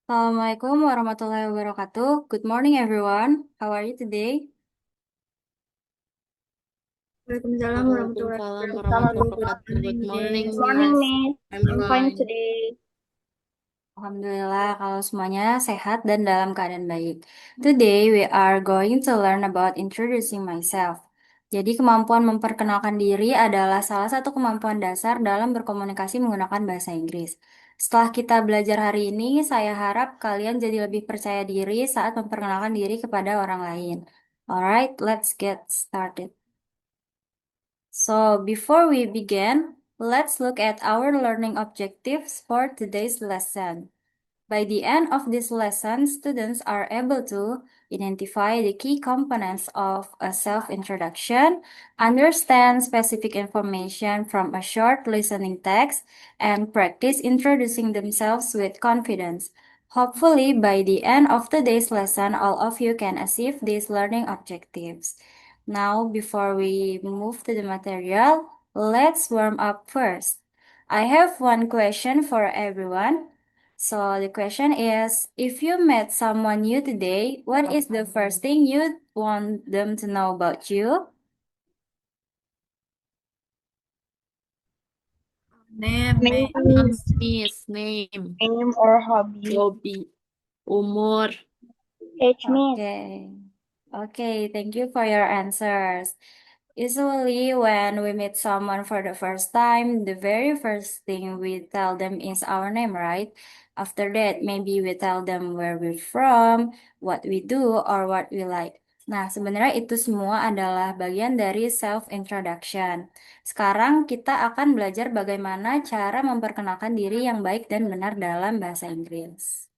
Assalamualaikum warahmatullahi wabarakatuh. Good morning, everyone. How are you today? Waalaikumsalam warahmatullahi Waalaikumsalam wabarakatuh. warahmatullahi Good wabarakatuh. Good morning, morning, Miss. Morning, Miss. Miss. I'm I'm fine fine. today. Alhamdulillah, kalau semuanya sehat dan dalam keadaan baik. Today, we are going to learn about introducing myself. Jadi, kemampuan memperkenalkan diri adalah salah satu kemampuan dasar dalam berkomunikasi menggunakan bahasa Inggris. Setelah kita belajar hari ini, saya harap kalian jadi lebih percaya diri saat memperkenalkan diri kepada orang lain. Alright, let's get started. So, before we begin, let's look at our learning objectives for today's lesson. By the end of this lesson, students are able to identify the key components of a self-introduction, understand specific information from a short listening text, and practice introducing themselves with confidence. Hopefully, by the end of today's lesson, all of you can achieve these learning objectives. Now, before we move to the material, let's warm up first. I have one question for everyone. So the question is, if you met someone new today, what is the first thing you'd want them to know about you? Name, Name, Miss, name, name or hobby. hobi, umur. Age, Miss. Okay. Okay, thank you for your answers. Usually, when we meet someone for the first time, the very first thing we tell them is our name, right? After that, maybe we tell them where we're from, what we do, or what we like. Nah, sebenarnya itu semua adalah bagian dari self-introduction. Sekarang kita akan belajar bagaimana cara memperkenalkan diri yang baik dan benar dalam bahasa Inggris.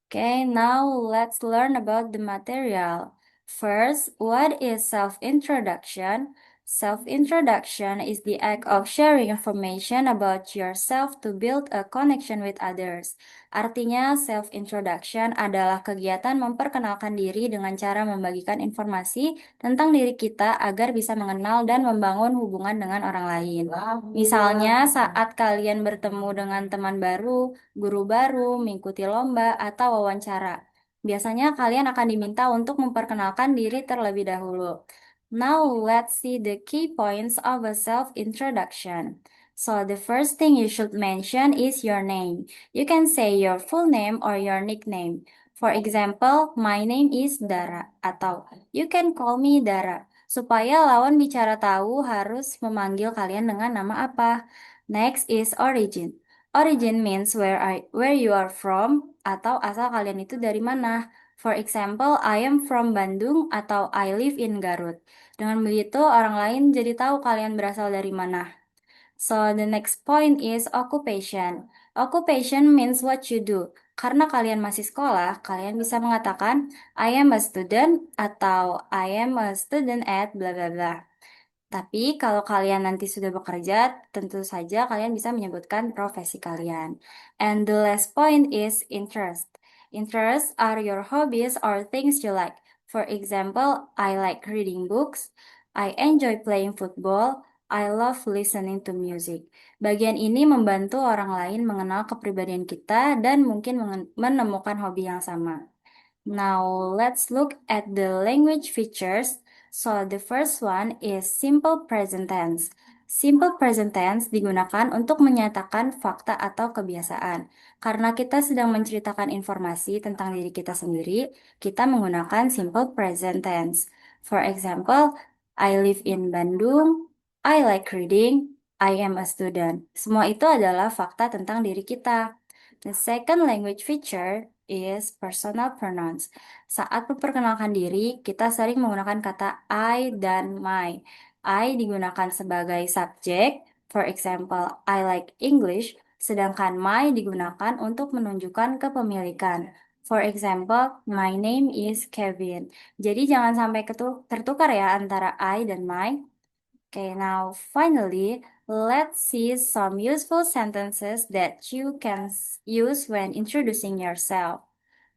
Okay, now let's learn about the material. First, what is self-introduction? Self-introduction is the act of sharing information about yourself to build a connection with others. Artinya, self-introduction adalah kegiatan memperkenalkan diri dengan cara membagikan informasi tentang diri kita agar bisa mengenal dan membangun hubungan dengan orang lain. Misalnya, saat kalian bertemu dengan teman baru, guru baru, mengikuti lomba, atau wawancara. Biasanya kalian akan diminta untuk memperkenalkan diri terlebih dahulu. Now let's see the key points of a self-introduction. So the first thing you should mention is your name. You can say your full name or your nickname. For example, my name is Dara atau you can call me Dara. Supaya lawan bicara tahu harus memanggil kalian dengan nama apa. Next is origin. Origin means where you are from atau asal kalian itu dari mana. For example, I am from Bandung atau I live in Garut. Dengan begitu, orang lain jadi tahu kalian berasal dari mana. So, the next point is occupation. Occupation means what you do. Karena kalian masih sekolah, kalian bisa mengatakan I am a student atau I am a student at bla bla bla. Tapi kalau kalian nanti sudah bekerja, tentu saja kalian bisa menyebutkan profesi kalian. And the last point is interest. Interests are your hobbies or things you like. For example, I like reading books, I enjoy playing football, I love listening to music. Bagian ini membantu orang lain mengenal kepribadian kita dan mungkin menemukan hobi yang sama. Now, let's look at the language features. So, the first one is simple present tense. Simple present tense digunakan untuk menyatakan fakta atau kebiasaan. Karena kita sedang menceritakan informasi tentang diri kita sendiri, kita menggunakan simple present tense. For example, I live in Bandung, I like reading, I am a student. Semua itu adalah fakta tentang diri kita. The second language feature is personal pronouns. Saat memperkenalkan diri, kita sering menggunakan kata I dan my. I digunakan sebagai subjek, for example, I like English, sedangkan my digunakan untuk menunjukkan kepemilikan. For example, my name is Kevin. Jadi jangan sampai tertukar ya antara I dan my. Okay, now finally, let's see some useful sentences that you can use when introducing yourself.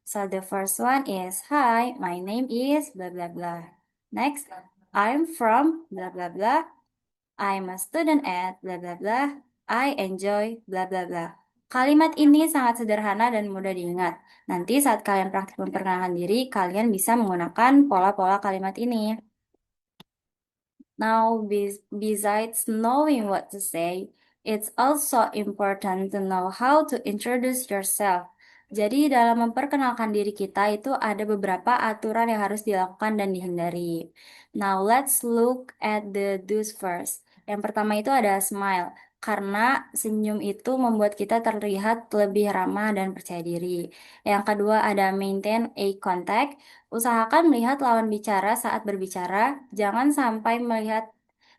So the first one is, hi, my name is blah blah blah. Next, I'm from blah blah blah. I'm a student at blah blah blah. I enjoy blah blah blah. Kalimat ini sangat sederhana dan mudah diingat. Nanti saat kalian praktik memperkenalkan diri, kalian bisa menggunakan pola-pola kalimat ini. Now, besides knowing what to say, it's also important to know how to introduce yourself. Jadi, dalam memperkenalkan diri kita itu ada beberapa aturan yang harus dilakukan dan dihindari. Now, let's look at the do's first. Yang pertama itu ada smile, karena senyum itu membuat kita terlihat lebih ramah dan percaya diri. Yang kedua ada maintain eye contact. Usahakan melihat lawan bicara saat berbicara, jangan sampai melihat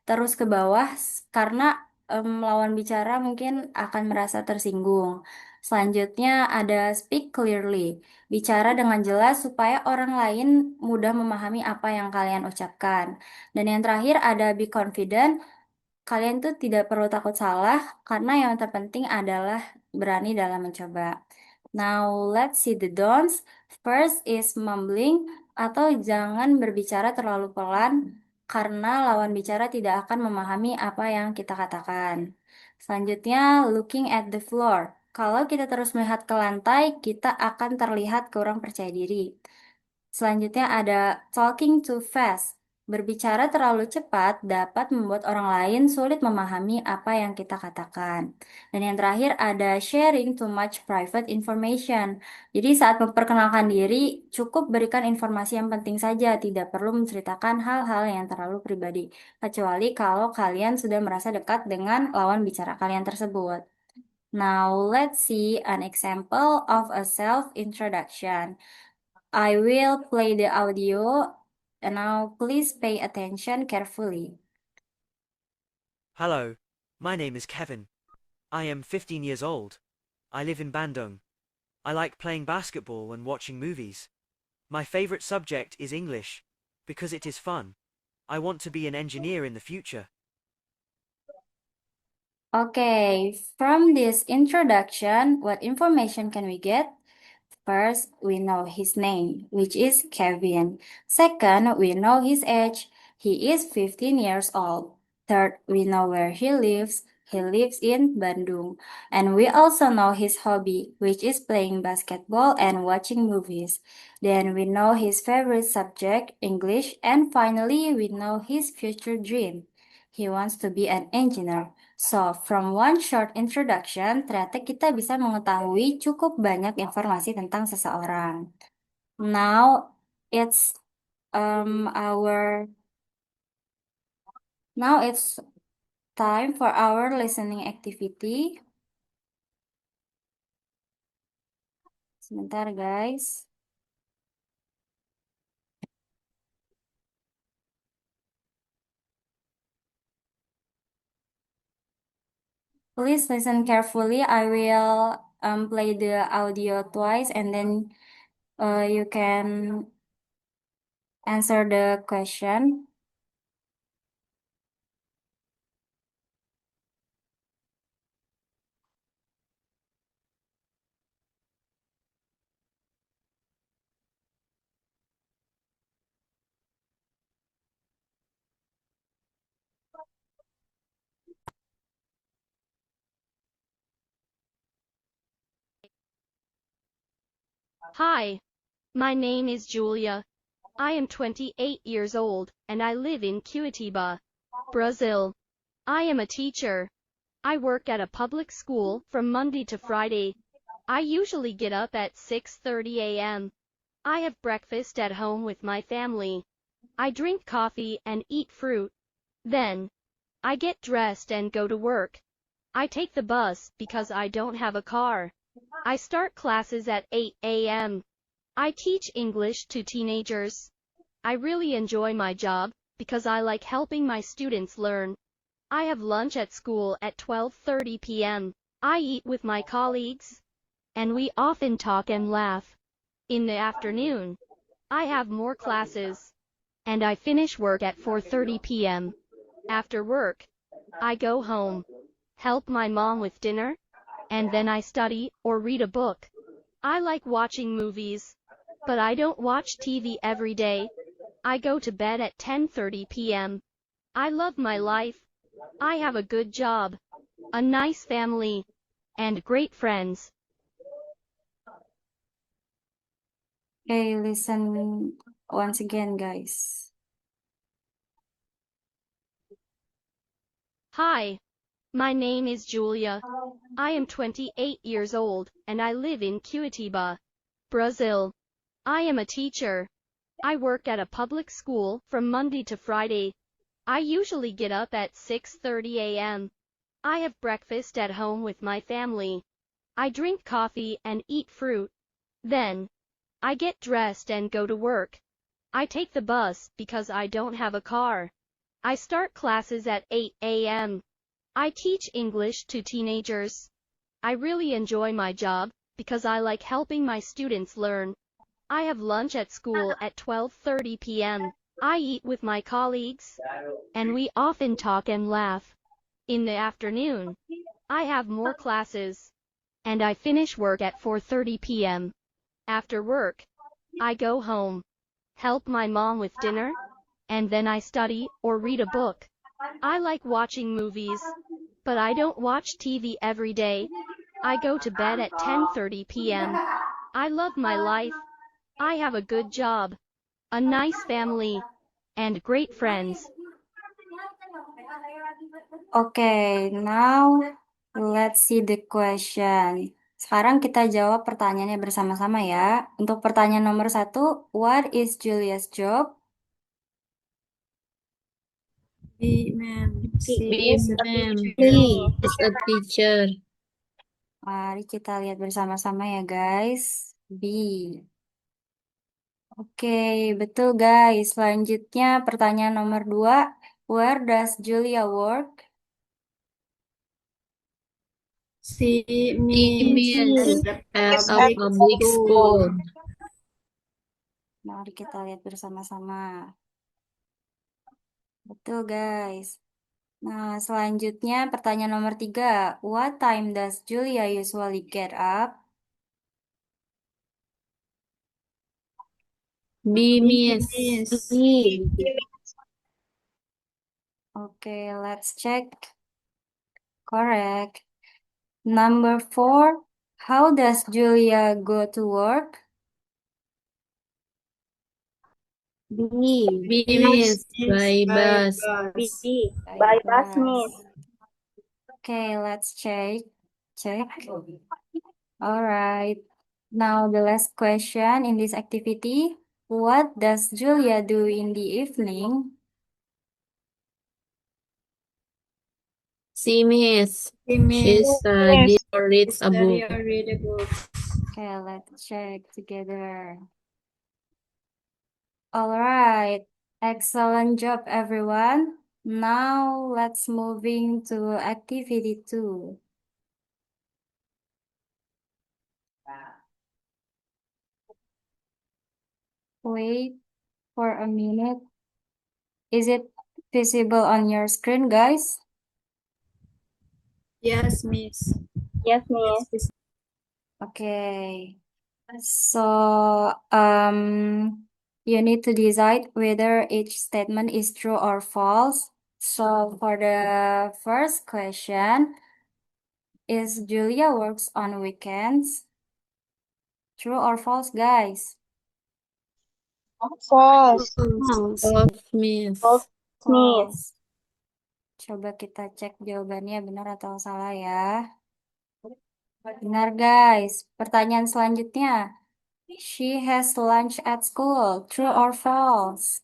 terus ke bawah karena lawan bicara mungkin akan merasa tersinggung. Selanjutnya ada speak clearly, bicara dengan jelas supaya orang lain mudah memahami apa yang kalian ucapkan. Dan yang terakhir ada be confident, kalian tuh tidak perlu takut salah karena yang terpenting adalah berani dalam mencoba. Now, let's see the don'ts. First is mumbling atau jangan berbicara terlalu pelan karena lawan bicara tidak akan memahami apa yang kita katakan. Selanjutnya, looking at the floor. Kalau kita terus melihat ke lantai, kita akan terlihat kurang percaya diri. Selanjutnya ada talking too fast. Berbicara terlalu cepat dapat membuat orang lain sulit memahami apa yang kita katakan. Dan yang terakhir ada sharing too much private information. Jadi saat memperkenalkan diri, cukup berikan informasi yang penting saja, tidak perlu menceritakan hal-hal yang terlalu pribadi. Kecuali kalau kalian sudah merasa dekat dengan lawan bicara kalian tersebut. Now, let's see an example of a self-introduction. I will play the audio, and now please pay attention carefully. Hello, my name is Kevin. I am 15 years old. I live in Bandung. I like playing basketball and watching movies. My favorite subject is English, because it is fun. I want to be an engineer in the future. Okay, from this introduction, what information can we get? First, we know his name, which is Kevin. Second, we know his age. He is 15 years old. Third, we know where he lives. He lives in Bandung. And we also know his hobby, which is playing basketball and watching movies. Then we know his favorite subject, English. And finally, we know his future dream. He wants to be an engineer. So, from one short introduction, ternyata kita bisa mengetahui cukup banyak informasi tentang seseorang. Now, it's our now it's time for our listening activity. Sebentar, guys. Please listen carefully. I will play the audio twice and then you can answer the question. Hi, my name is Julia. I am 28 years old, and I live in Curitiba, Brazil. I am a teacher. I work at a public school from Monday to Friday. I usually get up at 6:30 a.m. I have breakfast at home with my family. I drink coffee and eat fruit. Then, I get dressed and go to work. I take the bus because I don't have a car. I start classes at 8 a.m. I teach English to teenagers. I really enjoy my job because I like helping my students learn. I have lunch at school at 12:30 p.m. I eat with my colleagues, and we often talk and laugh. In the afternoon, I have more classes, and I finish work at 4:30 p.m. After work, I go home, help my mom with dinner, and then I study or read a book. I like watching movies, but I don't watch TV every day. I go to bed at 10:30 p.m. I love my life. I have a good job, a nice family, and great friends. Okay, listen once again, guys. Hi, my name is Julia. I am 28 years old, and I live in Curitiba, Brazil. I am a teacher. I work at a public school from Monday to Friday. I usually get up at 6:30 a.m. I have breakfast at home with my family. I drink coffee and eat fruit. Then, I get dressed and go to work. I take the bus because I don't have a car. I start classes at 8 a.m. I teach English to teenagers. I really enjoy my job because I like helping my students learn. I have lunch at school at 12:30 p.m. I eat with my colleagues, and we often talk and laugh. In the afternoon, I have more classes, and I finish work at 4:30 p.m. After work, I go home, help my mom with dinner, and then I study or read a book. I like watching movies, but I don't watch TV every day. I go to bed at 10:30 p.m. I love my life. I have a good job, a nice family, and great friends. Okay, now let's see the question. Sekarang kita jawab pertanyaannya bersama-sama ya. Untuk pertanyaan nomor 1, what is Julia's job? B, ma'am. C B, is a ma'am. teacher. Is a teacher. Mari kita lihat bersama-sama ya guys. B. Oke, betul guys. Selanjutnya pertanyaan nomor 2, where does Julia work? C B means means at at a public public school. school. Mari kita lihat bersama-sama. Betul guys. Nah, selanjutnya pertanyaan nomor 3, what time does Julia usually get up? B means Okay, let's check. Correct. Number 4, how does Julia go to work? B means by bus. By bus, Miss. Okay, let's check. All right. Now the last question in this activity. What does Julia do in the evening? C means C she means studies or reads a study book. or read a book. Okay, let's check together. All right. Excellent job, everyone. Now let's moving to activity 2. Wait for a minute. Is it visible on your screen, guys? Yes, miss. Yes, Miss. Okay. So, you need to decide whether each statement is true or false. So, for the first question, is Julia works on weekends? True or false, guys? False. False means False, Miss. False. Coba kita cek jawabannya benar atau salah ya. Benar, guys. Pertanyaan selanjutnya. She has lunch at school. True or false?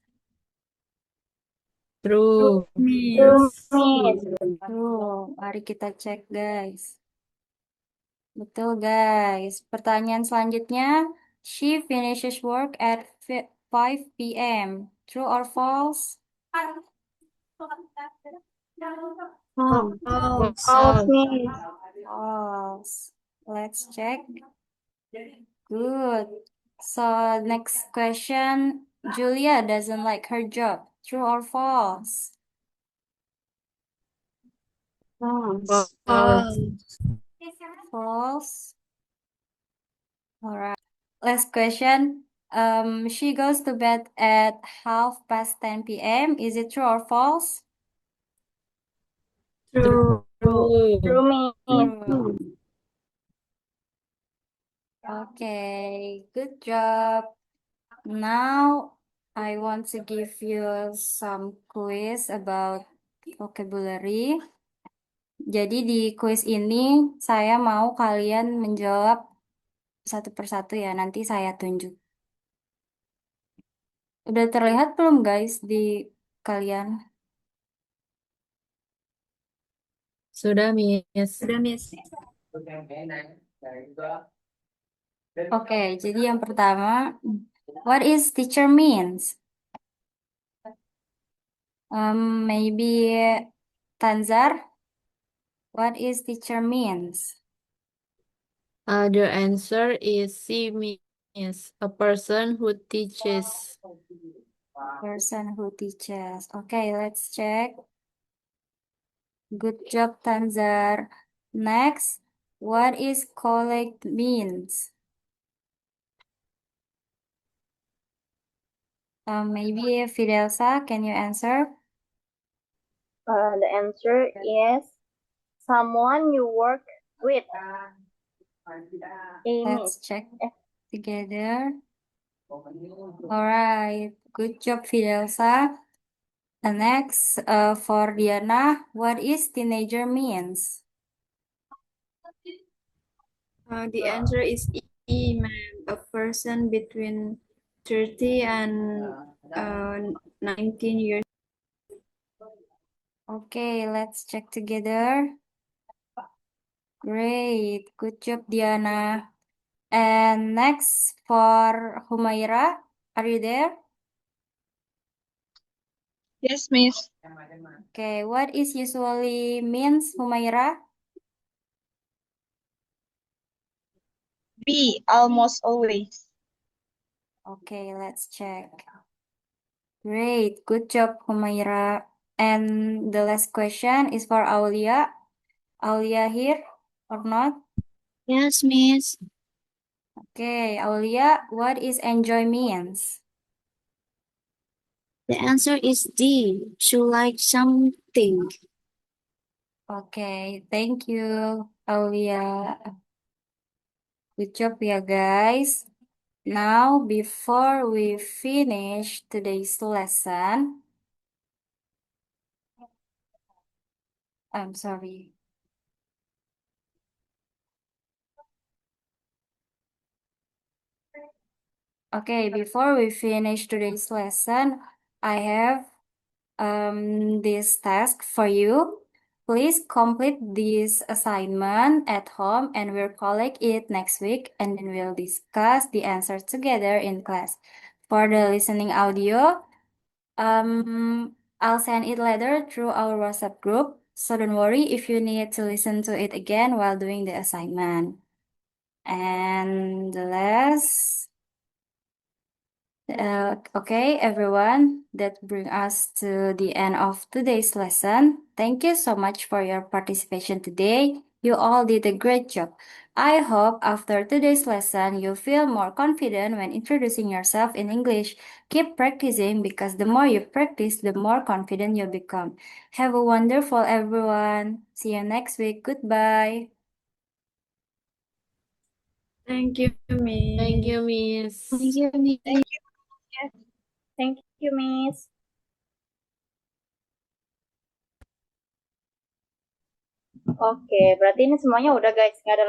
true. True, Miss. Miss. True. Mari kita cek, guys. Betul, guys. Pertanyaan selanjutnya. She finishes work at 5 p.m. True or false? False. False, Miss. False. Let's check. Good. So, next question. Julia doesn't like her job. True or false? False. False. All right. Last question. She goes to bed at 10:30 p.m. Is it true or false? True. True. True, Miss. True. Okay, good job. Now I want to give you some quiz about vocabulary. Jadi di quiz ini saya mau kalian menjawab satu persatu ya, nanti saya tunjuk. Udah terlihat belum guys di kalian? Sudah, Miss. Sudah, Miss. Oke, jadi yang pertama, what is teacher means? Maybe Tanzar, what is teacher means? The answer is C, Miss. A person who teaches. Person who teaches. Okay, let's check. Good job, Tanzar. Next, what is collect means? Maybe Fidelsa, can you answer? The answer is someone you work with. Let's check together. All right, good job, Fidelsa. And next, for Diana, what is teenager means? The answer is E, ma'am. A person between 30 and 19 years. Okay, let's check together. Great, good job, Diana. And next for Humaira, are you there? Yes, Miss. Okay, what is usually means, Humaira? B, almost always. Okay, let's check. Great, good job, Humaira. And the last question is for Aulia. Aulia here or not? Yes, Miss. Okay, Aulia, what is enjoy means? The answer is D. To like something. Okay, thank you, Aulia. Good job ya, guys. Now, before we finish today's lesson, I'm sorry. Okay, before we finish today's lesson, I have this task for you. Please complete this assignment at home and we'll collect it next week and then we'll discuss the answers together in class. For the listening audio, I'll send it later through our WhatsApp group. So don't worry if you need to listen to it again while doing the assignment. And the last, okay, everyone, that brings us to the end of today's lesson. Thank you so much for your participation today. You all did a great job. I hope after today's lesson, you feel more confident when introducing yourself in English. Keep practicing because the more you practice, the more confident you become. Have a wonderful everyone. See you next week. Goodbye. Thank you, Miss. Thank you, Miss. Thank you, Miss. Thank you, Miss. Oke, berarti ini semuanya udah guys, nggak ada